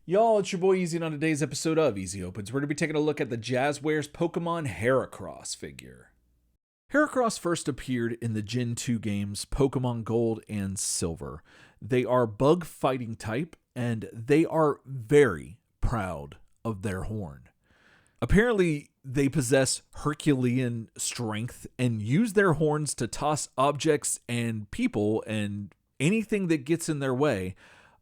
Y'all, it's your boy Easy, and on today's episode of Easy Opens, we're going to be taking a look at the Jazwares Pokemon Heracross figure. Heracross first appeared in the Gen 2 games Pokemon Gold and Silver. They are bug fighting type, and they are very proud of their horn. Apparently, they possess Herculean strength and use their horns to toss objects and people and anything that gets in their way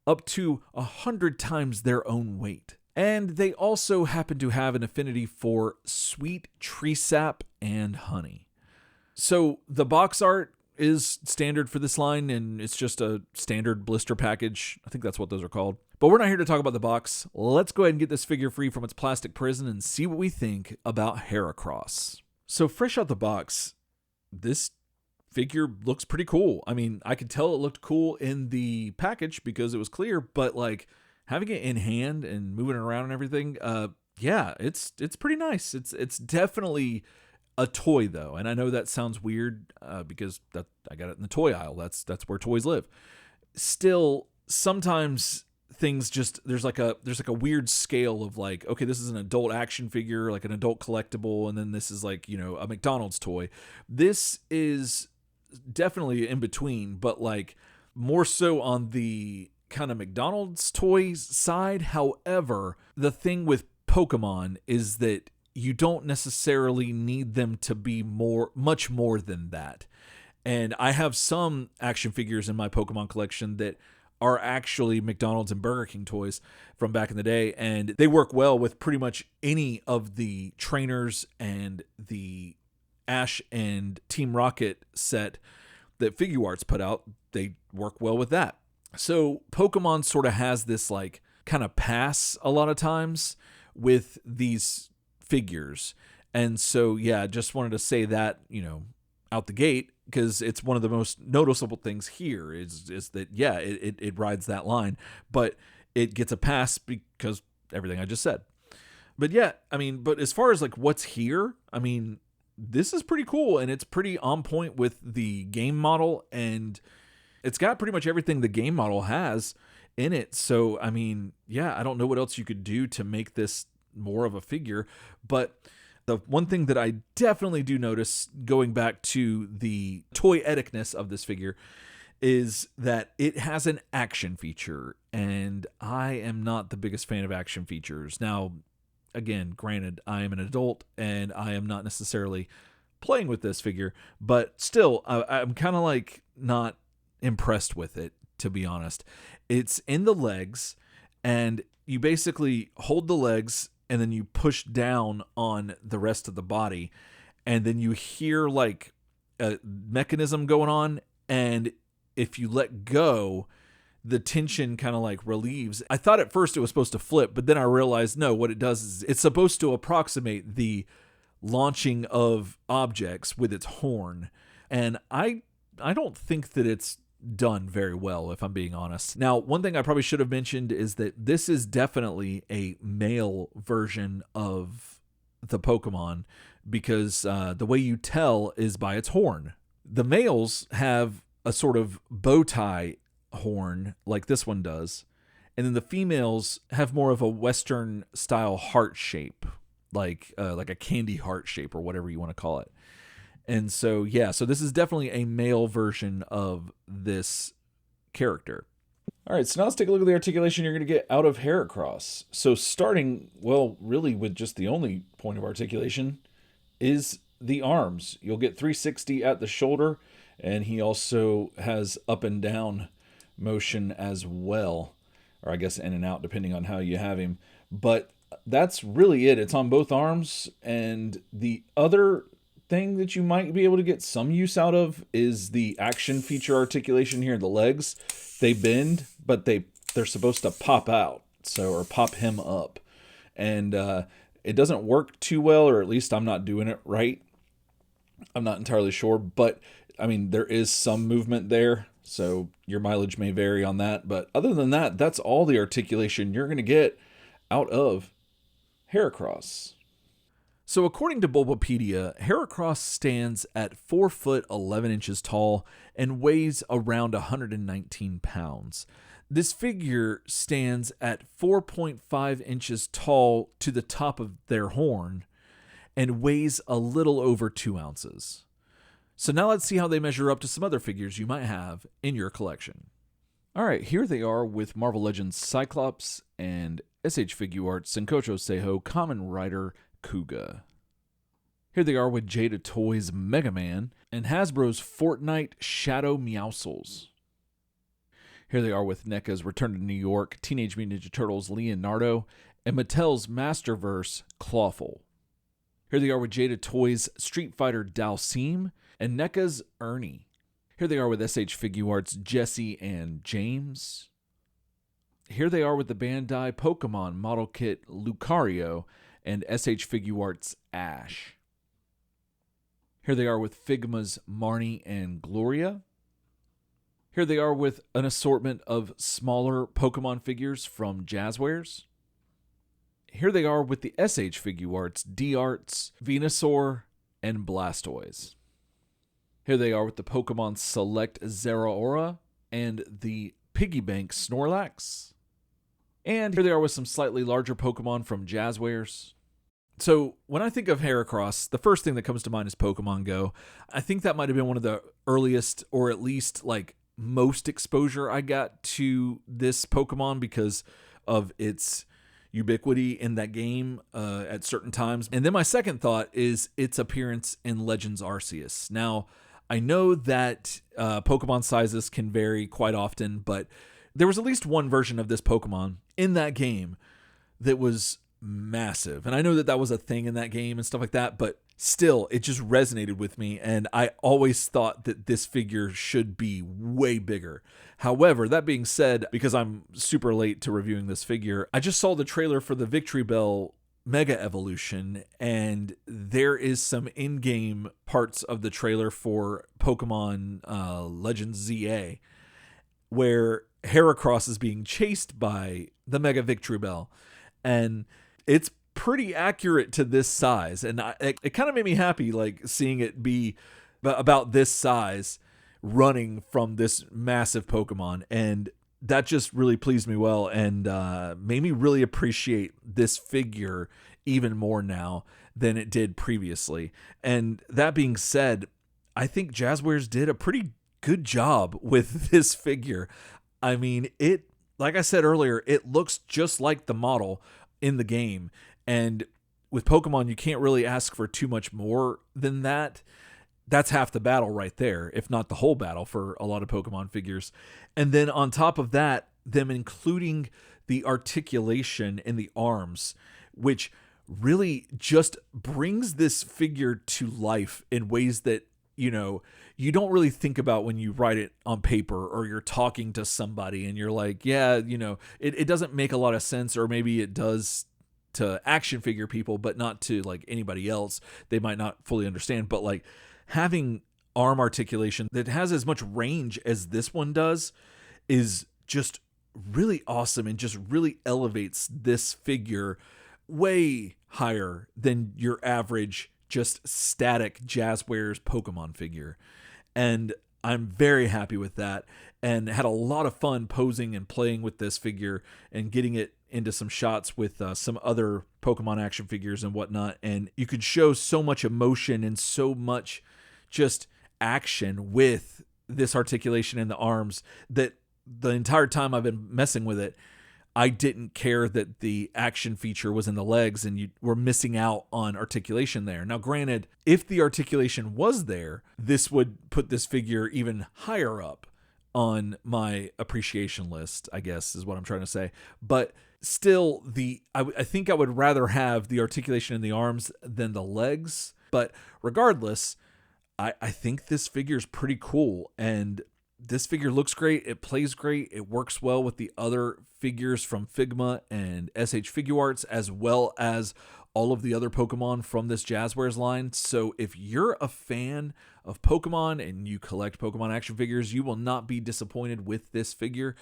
up to 100 times their own weight. And they also happen to have an affinity for sweet tree sap and honey. So the box art is standard for this line, and it's just a standard blister package. I think that's what those are called. But we're not here to talk about the box. Let's go ahead and get this figure free from its plastic prison and see what we think about Heracross. So fresh out the box, this figure looks pretty cool. I mean, I could tell it looked cool in the package because it was clear, but like having it in hand and moving it around and everything, yeah, it's pretty nice. It's definitely a toy though, and I know that sounds weird because that I got it in the toy aisle. That's where toys live. Still, sometimes things just there's like a weird scale of like, okay, this is an adult action figure, like an adult collectible, and then this is like, you know, a McDonald's toy. This is definitely in between, but like more so on the kind of McDonald's toys side. However, the thing with Pokemon is that you don't necessarily need them to be much more than that. And I have some action figures in my Pokemon collection that are actually McDonald's and Burger King toys from back in the day, and they work well with pretty much any of the trainers and the Ash and Team Rocket set that Figuarts put out. They work well with that. So Pokemon sort of has this like kind of pass a lot of times with these figures. And so, yeah, just wanted to say that, you know, out the gate, because it's one of the most noticeable things here is that, yeah, it rides that line, but it gets a pass because everything I just said. But yeah, I mean, but as far as like what's here, I mean, this is pretty cool, and it's pretty on point with the game model, and it's got pretty much everything the game model has in it. So, I mean, yeah, I don't know what else you could do to make this more of a figure, but the one thing that I definitely do notice going back to the toyeticness of this figure is that it has an action feature, and I am not the biggest fan of action features. Now, again, granted, I am an adult and I am not necessarily playing with this figure, but still, I'm kind of like not impressed with it, to be honest. It's in the legs, and you basically hold the legs and then you push down on the rest of the body, and then you hear like a mechanism going on, and if you let go, the tension kind of like relieves. I thought at first it was supposed to flip, but then I realized no, what it does is it's supposed to approximate the launching of objects with its horn. And I don't think that it's done very well, if I'm being honest. Now, one thing I probably should have mentioned is that this is definitely a male version of the Pokemon, because the way you tell is by its horn. The males have a sort of bow tie horn like this one does, and then the females have more of a Western style heart shape, like a candy heart shape or whatever you want to call it. And so, yeah, so this is definitely a male version of this character. All right, so now let's take a look at the articulation you're going to get out of Heracross. So starting, well, really with just the only point of articulation is the arms. You'll get 360 at the shoulder, and he also has up and down motion as well, or I guess in and out depending on how you have him. But that's really it. It's on both arms, and the other thing that you might be able to get some use out of is the action feature articulation here. The legs, they bend, but they're supposed to pop out, or pop him up, and it doesn't work too well, or at least I'm not doing it right. I'm not entirely sure, but I mean, there is some movement there, so your mileage may vary on that. But other than that, that's all the articulation you're going to get out of Heracross. So according to Bulbapedia, Heracross stands at 4 foot 11 inches tall and weighs around 119 pounds. This figure stands at 4.5 inches tall to the top of their horn and weighs a little over 2 ounces. So now let's see how they measure up to some other figures you might have in your collection. All right, here they are with Marvel Legends Cyclops and SH Figuarts Senkocho Seiho Kamen Rider Kuga. Here they are with Jada Toys Mega Man and Hasbro's Fortnite Shadow Meowscles. Here they are with NECA's Return to New York Teenage Mutant Ninja Turtles Leonardo and Mattel's Masterverse Clawful. Here they are with Jada Toys Street Fighter Dalsim and NECA's Ernie. Here they are with SH Figuarts Jesse and James. Here they are with the Bandai Pokemon model kit Lucario and SH Figuarts Ash. Here they are with Figma's Marnie and Gloria. Here they are with an assortment of smaller Pokemon figures from Jazwares. Here they are with the SH Figuarts D-Arts, Venusaur, and Blastoise. Here they are with the Pokemon Select Zeraora and the Piggy Bank Snorlax. And here they are with some slightly larger Pokemon from Jazwares. So when I think of Heracross, the first thing that comes to mind is Pokemon Go. I think that might have been one of the earliest, or at least like most exposure I got to this Pokemon because of its ubiquity in that game at certain times. And then my second thought is its appearance in Legends Arceus. Now, I know that Pokemon sizes can vary quite often, but there was at least one version of this Pokemon in that game that was massive. And I know that that was a thing in that game and stuff like that, but still, it just resonated with me. And I always thought that this figure should be way bigger. However, that being said, because I'm super late to reviewing this figure, I just saw the trailer for the Victory Bell Mega Evolution, and there is some in-game parts of the trailer for Pokemon Legends ZA where Heracross is being chased by the Mega Victory Bell, and it's pretty accurate to this size, and it kind of made me happy, like seeing it be about this size running from this massive Pokemon, and that just really pleased me well and made me really appreciate this figure even more now than it did previously. And that being said, I think Jazwares did a pretty good job with this figure. I mean, it, like I said earlier, it looks just like the model in the game. And with Pokemon, you can't really ask for too much more than that. That's half the battle right there, if not the whole battle for a lot of Pokemon figures. And then on top of that, them including the articulation in the arms, which really just brings this figure to life in ways that, you know, you don't really think about when you write it on paper or you're talking to somebody and you're like, yeah, you know, it doesn't make a lot of sense, or maybe it does to action figure people, but not to like anybody else. They might not fully understand, but like having arm articulation that has as much range as this one does is just really awesome and just really elevates this figure way higher than your average just static Jazwares Pokemon figure. And I'm very happy with that, and had a lot of fun posing and playing with this figure and getting it into some shots with some other Pokemon action figures and whatnot. And you could show so much emotion and so much just action with this articulation in the arms that the entire time I've been messing with it, I didn't care that the action feature was in the legs and you were missing out on articulation there. Now, granted, if the articulation was there, this would put this figure even higher up on my appreciation list, I guess is what I'm trying to say. But still, I think I would rather have the articulation in the arms than the legs. But regardless, I think this figure is pretty cool, and this figure looks great. It plays great. It works well with the other figures from Figma and SH Figuarts, as well as all of the other Pokemon from this Jazwares line. So if you're a fan of Pokemon and you collect Pokemon action figures, you will not be disappointed with this figure.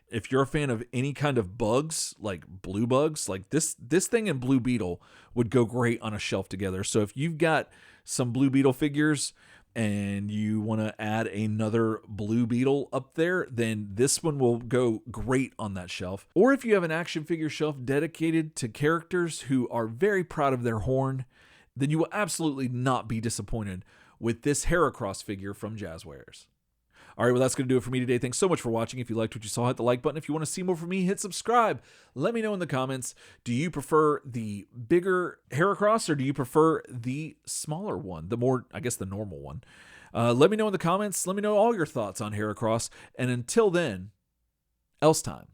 If you're a fan of any kind of bugs, like blue bugs, like this thing and Blue Beetle would go great on a shelf together. So if you've got some Blue Beetle figures and you want to add another blue beetle up there, then this one will go great on that shelf. Or if you have an action figure shelf dedicated to characters who are very proud of their horn, then you will absolutely not be disappointed with this Heracross figure from Jazwares. All right, well, that's going to do it for me today. Thanks so much for watching. If you liked what you saw, hit the like button. If you want to see more from me, hit subscribe. Let me know in the comments, do you prefer the bigger Heracross or do you prefer the smaller one, the more, I guess, the normal one? Let me know in the comments. Let me know all your thoughts on Heracross. And until then, else time.